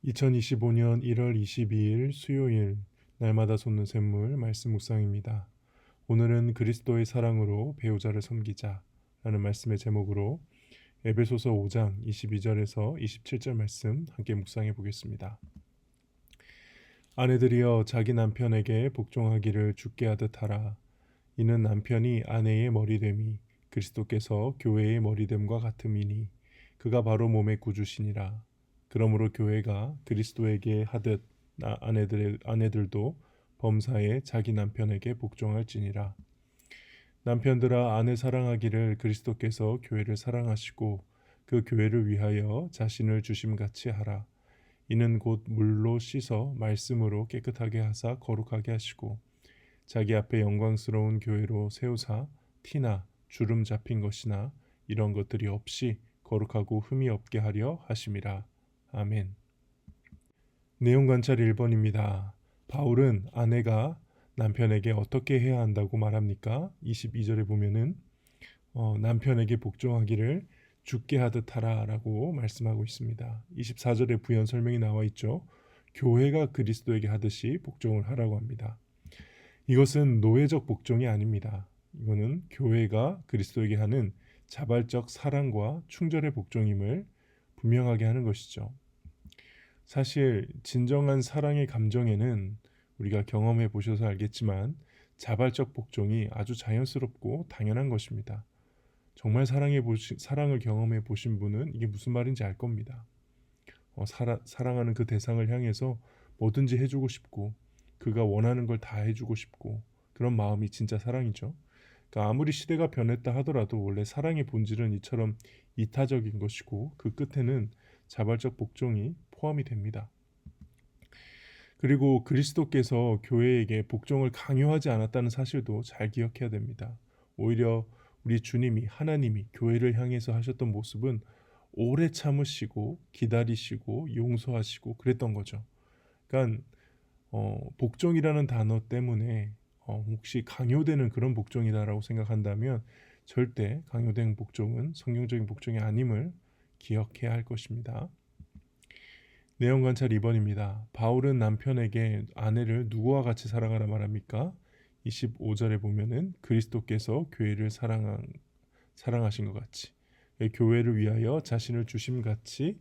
2025년 1월 22일 수요일 날마다 솟는 샘물 말씀 묵상입니다. 오늘은 그리스도의 사랑으로 배우자를 섬기자 라는 말씀의 제목으로 에베소서 5장 22절에서 27절 말씀 함께 묵상해 보겠습니다. 아내들이여 자기 남편에게 복종하기를 주께 하듯 하라. 이는 남편이 아내의 머리됨이 그리스도께서 교회의 머리됨과 같음이니 그가 바로 몸의 구주시니라. 그러므로 교회가 그리스도에게 하듯 아내들도 범사에 자기 남편에게 복종할지니라. 남편들아 아내 사랑하기를 그리스도께서 교회를 사랑하시고 그 교회를 위하여 자신을 주심같이 하라. 이는 곧 물로 씻어 말씀으로 깨끗하게 하사 거룩하게 하시고 자기 앞에 영광스러운 교회로 세우사 티나 주름 잡힌 것이나 이런 것들이 없이 거룩하고 흠이 없게 하려 하심이라. 아멘. 내용 관찰 1번입니다. 바울은 아내가 남편에게 어떻게 해야 한다고 말합니까? 22절에 보면은 남편에게 복종하기를 주께 하듯 하라 라고 말씀하고 있습니다. 24절에 부연 설명이 나와 있죠. 교회가 그리스도에게 하듯이 복종을 하라고 합니다. 이것은 노예적 복종이 아닙니다. 이거는 교회가 그리스도에게 하는 자발적 사랑과 충절의 복종임을 분명하게 하는 것이죠. 사실 진정한 사랑의 감정에는 우리가 경험해 보셔서 알겠지만 자발적 복종이 아주 자연스럽고 당연한 것입니다. 정말 사랑을 경험해 보신 분은 이게 무슨 말인지 알 겁니다. 사랑하는 그 대상을 향해서 뭐든지 해주고 싶고 그가 원하는 걸 다 해주고 싶고 그런 마음이 진짜 사랑이죠. 그러니까 아무리 시대가 변했다 하더라도 원래 사랑의 본질은 이처럼 이타적인 것이고 그 끝에는 자발적 복종이 포함이 됩니다. 그리고 그리스도께서 교회에게 복종을 강요하지 않았다는 사실도 잘 기억해야 됩니다. 오히려 우리 주님이 하나님이 교회를 향해서 하셨던 모습은 오래 참으시고 기다리시고 용서하시고 그랬던 거죠. 그러니까 복종이라는 단어 때문에 혹시 강요되는 그런 복종이다라고 생각한다면 절대 강요된 복종은 성경적인 복종이 아님을 기억해야 할 것입니다. 내용 관찰 2번입니다. 바울은 남편에게 아내를 누구와 같이 사랑하라 말합니까? 25절에 보면은 그리스도께서 교회를 사랑하신 것 같이 교회를 위하여 자신을 주심같이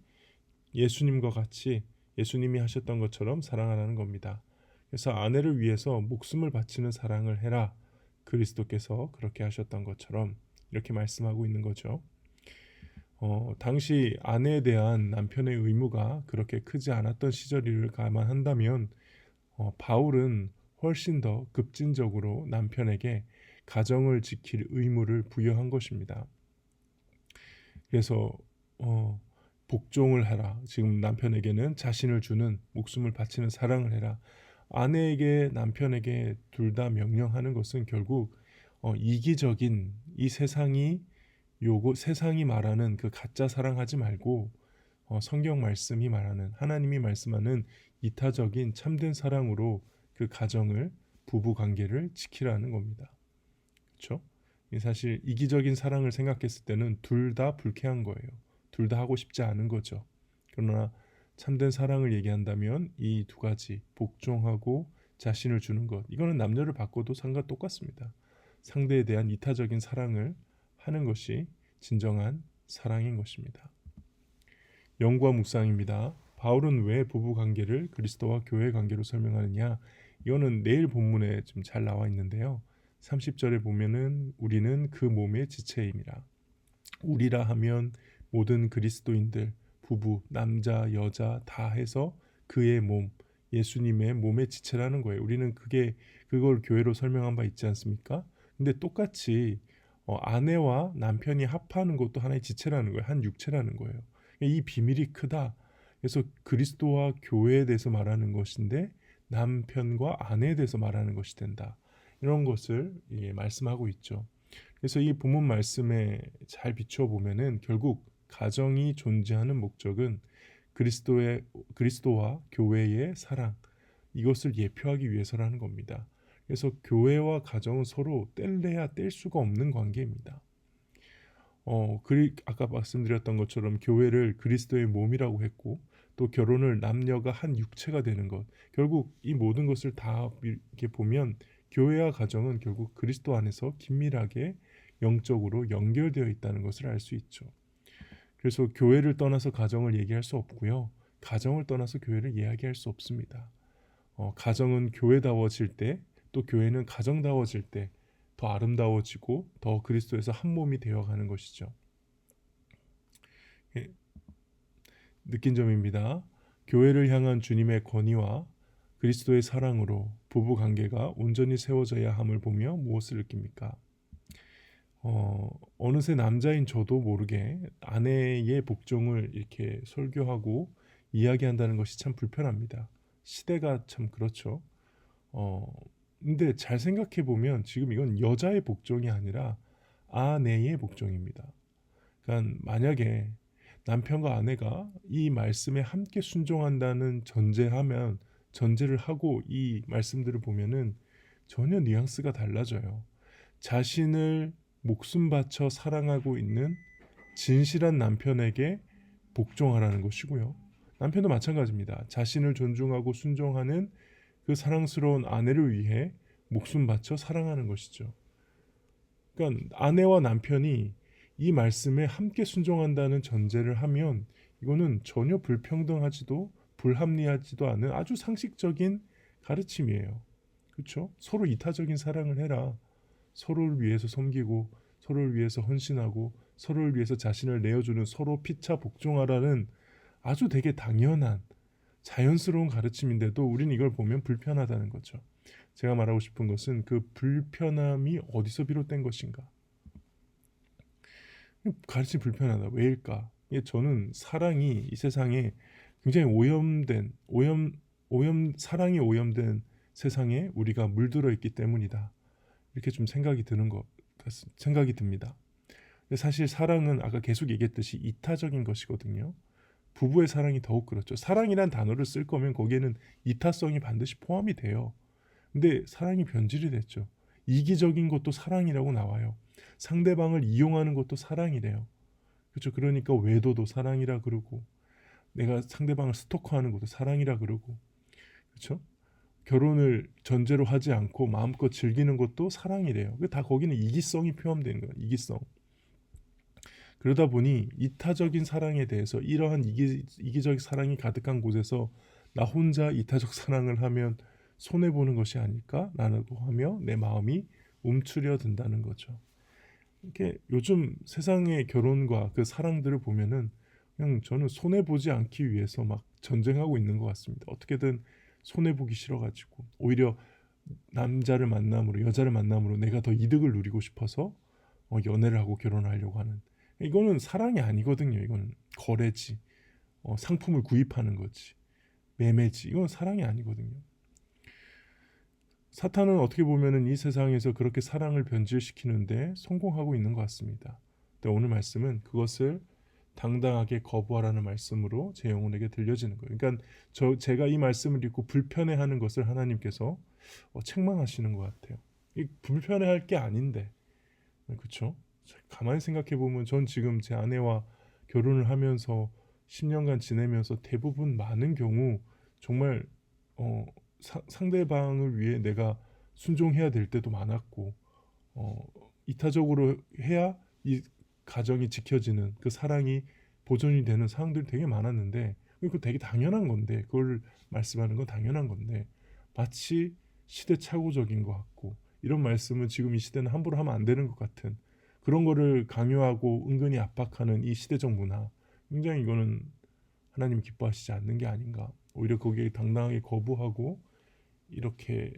예수님과 같이 예수님이 하셨던 것처럼 사랑하라는 겁니다. 그래서 아내를 위해서 목숨을 바치는 사랑을 해라. 그리스도께서 그렇게 하셨던 것처럼 이렇게 말씀하고 있는 거죠. 당시 아내에 대한 남편의 의무가 그렇게 크지 않았던 시절을 감안한다면 바울은 훨씬 더 급진적으로 남편에게 가정을 지킬 의무를 부여한 것입니다. 그래서 복종을 해라. 지금 남편에게는 자신을 주는 목숨을 바치는 사랑을 해라. 아내에게 남편에게 둘 다 명령하는 것은 결국 이기적인 이 세상이 말하는 그 가짜 사랑하지 말고 성경 말씀이 말하는 하나님이 말씀하는 이타적인 참된 사랑으로 그 가정을 부부 관계를 지키라는 겁니다. 그렇죠? 사실 이기적인 사랑을 생각했을 때는 둘 다 불쾌한 거예요. 둘 다 하고 싶지 않은 거죠. 그러나 참된 사랑을 얘기한다면 이 두 가지 복종하고 자신을 주는 것 이거는 남녀를 바꿔도 똑같습니다. 상대에 대한 이타적인 사랑을 하는 것이 진정한 사랑인 것입니다. 연구와 묵상입니다. 바울은 왜 부부 관계를 그리스도와 교회 관계로 설명하느냐? 이거는 내일 본문에 좀 잘 나와 있는데요. 30절에 보면은 우리는 그 몸의 지체임이라. 우리라 하면 모든 그리스도인들, 부부, 남자, 여자 다 해서 그의 몸, 예수님의 몸의 지체라는 거예요. 우리는 그걸 교회로 설명한 바 있지 않습니까? 근데 똑같이 아내와 남편이 합하는 것도 하나의 지체라는 거예요. 한 육체라는 거예요. 이 비밀이 크다. 그래서 그리스도와 교회에 대해서 말하는 것인데 남편과 아내에 대해서 말하는 것이 된다. 이런 것을 말씀하고 있죠. 그래서 이 본문 말씀에 잘 비춰보면은 결국 가정이 존재하는 목적은 그리스도와 교회의 사랑 이것을 예표하기 위해서라는 겁니다. 그래서 교회와 가정은 서로 뗄래야 뗄 수가 없는 관계입니다. 아까 말씀드렸던 것처럼 교회를 그리스도의 몸이라고 했고 또 결혼을 남녀가 한 육체가 되는 것. 결국 이 모든 것을 다 이렇게 보면 교회와 가정은 결국 그리스도 안에서 긴밀하게 영적으로 연결되어 있다는 것을 알 수 있죠. 그래서 교회를 떠나서 가정을 얘기할 수 없고요. 가정을 떠나서 교회를 이야기할 수 없습니다. 가정은 교회다워질 때, 또 교회는 가정다워질 때 더 아름다워지고 더 그리스도에서 한 몸이 되어가는 것이죠. 예, 느낀 점입니다. 교회를 향한 주님의 권위와 그리스도의 사랑으로 부부 관계가 온전히 세워져야 함을 보며 무엇을 느낍니까? 어느새 남자인 저도 모르게 아내의 복종을 이렇게 설교하고 이야기한다는 것이 참 불편합니다. 시대가 참 그렇죠. 근데 잘 생각해 보면 지금 이건 여자의 복종이 아니라 아내의 복종입니다. 그러니까 만약에 남편과 아내가 이 말씀에 함께 순종한다는 전제를 하고 이 말씀들을 보면은 전혀 뉘앙스가 달라져요. 자신을 목숨 바쳐 사랑하고 있는 진실한 남편에게 복종하라는 것이고요. 남편도 마찬가지입니다. 자신을 존중하고 순종하는 그 사랑스러운 아내를 위해 목숨 바쳐 사랑하는 것이죠. 그러니까 아내와 남편이 이 말씀에 함께 순종한다는 전제를 하면 이거는 전혀 불평등하지도 불합리하지도 않은 아주 상식적인 가르침이에요. 그렇죠? 서로 이타적인 사랑을 해라. 서로를 위해서 섬기고 서로를 위해서 헌신하고 서로를 위해서 자신을 내어주는 서로 피차 복종하라는 아주 되게 당연한 자연스러운 가르침인데도 우린 이걸 보면 불편하다는 거죠. 제가 말하고 싶은 것은 그 불편함이 어디서 비롯된 것인가? 가르침이 불편하다. 왜일까? 저는 사랑이 이 세상에 굉장히 사랑이 오염된 세상에 우리가 물들어 있기 때문이다. 이렇게 좀 생각이 듭니다. 근데 사실 사랑은 아까 계속 얘기했듯이 이타적인 것이거든요. 부부의 사랑이 더욱 그렇죠. 사랑이란 단어를 쓸 거면 거기에는 이타성이 반드시 포함이 돼요. 근데 사랑이 변질이 됐죠. 이기적인 것도 사랑이라고 나와요. 상대방을 이용하는 것도 사랑이래요. 그렇죠. 그러니까 외도도 사랑이라 그러고 내가 상대방을 스토커하는 것도 사랑이라 그러고 그렇죠. 결혼을 전제로 하지 않고 마음껏 즐기는 것도 사랑이래요. 다 거기는 이기성이 포함되는 거예요. 이기성. 그러다 보니 이타적인 사랑에 대해서 이러한 이기적 사랑이 가득한 곳에서 나 혼자 이타적 사랑을 하면 손해보는 것이 아닐까라고 하며 내 마음이 움츠려 든다는 거죠. 이렇게 요즘 세상의 결혼과 그 사랑들을 보면은 그냥 저는 손해보지 않기 위해서 막 전쟁하고 있는 것 같습니다. 어떻게든 손해보기 싫어가지고 오히려 남자를 만남으로 여자를 만남으로 내가 더 이득을 누리고 싶어서 연애를 하고 결혼하려고 하는 이거는 사랑이 아니거든요. 이거는 거래지. 상품을 구입하는 거지. 매매지. 이건 사랑이 아니거든요. 사탄은 어떻게 보면은 이 세상에서 그렇게 사랑을 변질시키는데 성공하고 있는 것 같습니다. 근데 오늘 말씀은 그것을 당당하게 거부하라는 말씀으로 제 영혼에게 들려지는 거예요. 그러니까 제가 이 말씀을 읽고 불편해하는 것을 하나님께서 책망하시는 것 같아요. 이 불편해할 게 아닌데, 그렇죠? 가만히 생각해 보면 전 지금 제 아내와 결혼을 하면서 10년간 지내면서 대부분 많은 경우 정말 상대방을 위해 내가 순종해야 될 때도 많았고 이타적으로 해야 이 가정이 지켜지는 그 사랑이 보존이 되는 상황들이 되게 많았는데 그거 되게 당연한 건데 그걸 말씀하는 건 당연한 건데 마치 시대착오적인 것 같고 이런 말씀은 지금 이 시대는 함부로 하면 안 되는 것 같은 그런 거를 강요하고 은근히 압박하는 이 시대적 문화 굉장히 이거는 하나님이 기뻐하시지 않는 게 아닌가 오히려 거기에 당당하게 거부하고 이렇게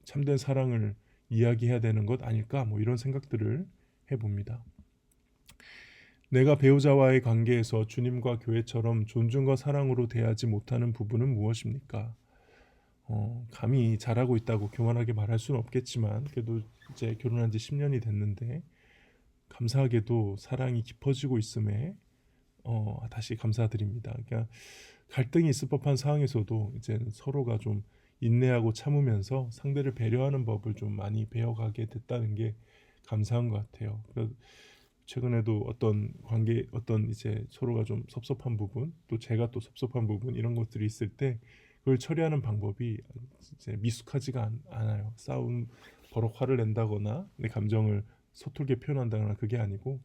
참된 사랑을 이야기해야 되는 것 아닐까 뭐 이런 생각들을 해봅니다. 내가 배우자와의 관계에서 주님과 교회처럼 존중과 사랑으로 대하지 못하는 부분은 무엇입니까? 감히 잘하고 있다고 교만하게 말할 수는 없겠지만 그래도 이제 결혼한 지 10년이 됐는데 감사하게도 사랑이 깊어지고 있음에 다시 감사드립니다. 그러니까 갈등이 있을 법한 상황에서도 이제 서로가 좀 인내하고 참으면서 상대를 배려하는 법을 좀 많이 배워가게 됐다는 게 감사한 것 같아요. 최근에도 어떤 관계, 어떤 이제 서로가 좀 섭섭한 부분, 또 제가 또 섭섭한 부분 이런 것들이 있을 때 그걸 처리하는 방법이 이제 미숙하지가 않아요. 싸움, 버럭 화를 낸다거나 내 감정을 서툴게 표현한다거나 그게 아니고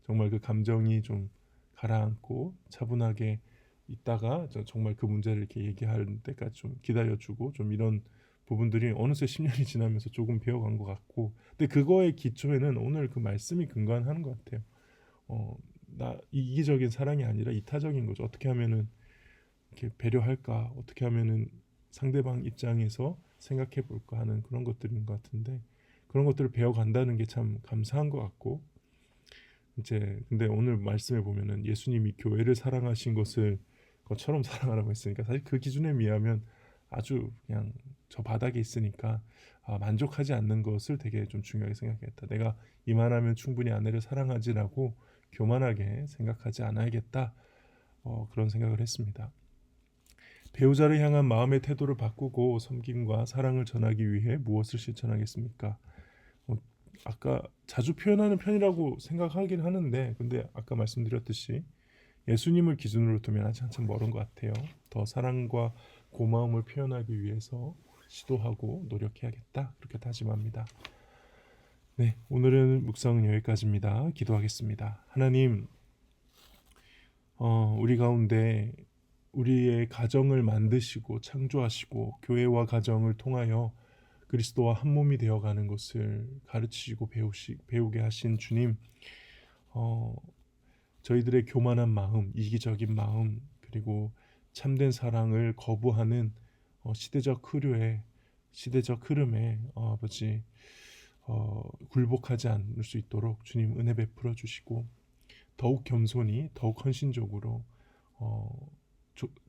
정말 그 감정이 좀 가라앉고 차분하게 있다가 정말 그 문제를 이렇게 얘기할 때까지 좀 기다려주고 좀 이런 부분들이 어느새 10년이 지나면서 조금 배워간 것 같고, 근데 그거의 기초에는 오늘 그 말씀이 근간하는 것 같아요. 나 이기적인 사랑이 아니라 이타적인 거죠. 어떻게 하면은 이렇게 배려할까, 어떻게 하면은 상대방 입장에서 생각해 볼까 하는 그런 것들인 것 같은데, 그런 것들을 배워간다는 게 참 감사한 것 같고, 이제 근데 오늘 말씀에 보면은 예수님이 교회를 사랑하신 것처럼 사랑하라고 했으니까 사실 그 기준에 비하면 아주 그냥 저 바닥에 있으니까 만족하지 않는 것을 되게 좀 중요하게 생각했다. 내가 이만하면 충분히 아내를 사랑하지라고 교만하게 생각하지 않아야겠다. 그런 생각을 했습니다. 배우자를 향한 마음의 태도를 바꾸고 섬김과 사랑을 전하기 위해 무엇을 실천하겠습니까? 어, 아까 자주 표현하는 편이라고 생각하긴 하는데, 근데 아까 말씀드렸듯이 예수님을 기준으로 두면 아직 한참 멀은 것 같아요. 더 사랑과 고마움을 표현하기 위해서 시도하고 노력해야겠다, 그렇게 다짐합니다. 네, 오늘은 묵상은 여기까지입니다. 기도하겠습니다. 하나님, 우리 가운데 우리의 가정을 만드시고 창조하시고 교회와 가정을 통하여 그리스도와 한 몸이 되어가는 것을 가르치시고 배우게 하신 주님, 어, 저희들의 교만한 마음, 이기적인 마음, 그리고 참된 사랑을 거부하는 시대적 흐름에 아버지 굴복하지 않을 수 있도록 주님 은혜 베풀어 주시고, 더욱 겸손히 더욱 헌신적으로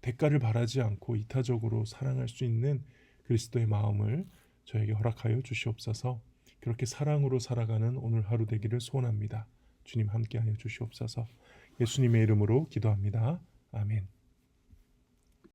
대가를 바라지 않고 이타적으로 사랑할 수 있는 그리스도의 마음을 저에게 허락하여 주시옵소서. 그렇게 사랑으로 살아가는 오늘 하루 되기를 소원합니다. 주님 함께하여 주시옵소서. 예수님의 이름으로 기도합니다. 아멘.